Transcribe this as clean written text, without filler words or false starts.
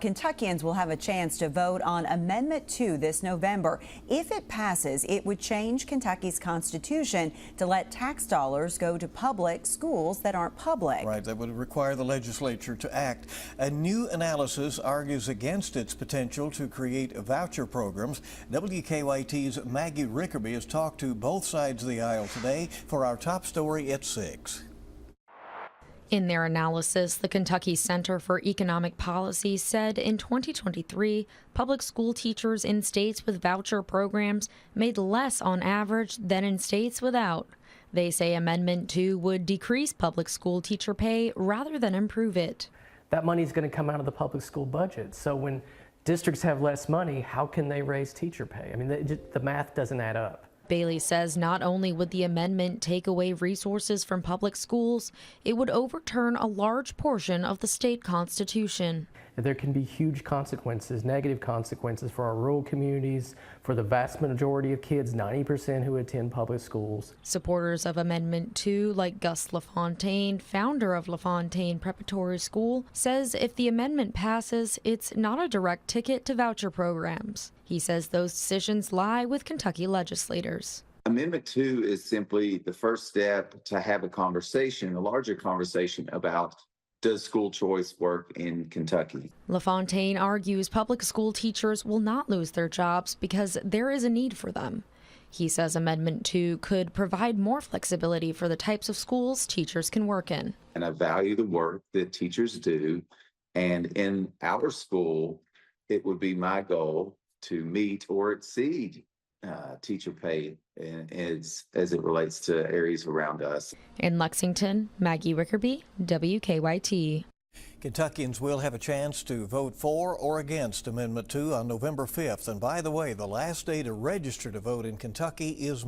Kentuckians will have a chance to vote on Amendment 2 this November. If it passes, it would change Kentucky's constitution to let tax dollars go to public schools that aren't public. Right, that would require the legislature to act. A new analysis argues against its potential to create voucher programs. WKYT's Maggie Rickerby has talked to both sides of the aisle today for our top story at 6. In their analysis, the Kentucky Center for Economic Policy said in 2023, public school teachers in states with voucher programs made less on average than in states without. They say Amendment 2 would decrease public school teacher pay rather than improve it. That money is going to come out of the public school budget. So when districts have less money, how can they raise teacher pay? I mean, the math doesn't add up. Bailey says not only would the amendment take away resources from public schools, it would overturn a large portion of the state constitution. There can be huge consequences, negative consequences for our rural communities, for the vast majority of kids, 90% who attend public schools. Supporters of Amendment 2, like Gus LaFontaine, founder of LaFontaine Preparatory School, says if the amendment passes, it's not a direct ticket to voucher programs. He says those decisions lie with Kentucky legislators. Amendment 2 is simply the first step to have a conversation, a larger conversation about does school choice work in Kentucky? LaFontaine argues public school teachers will not lose their jobs because there is a need for them. He says Amendment 2 could provide more flexibility for the types of schools teachers can work in. And I value the work that teachers do. And in our school, it would be my goal to meet or exceed teacher pay as it relates to areas around us. In Lexington, Maggie Rickerby, WKYT. Kentuckians will have a chance to vote for or against Amendment 2 on November 5th. And by the way, the last day to register to vote in Kentucky is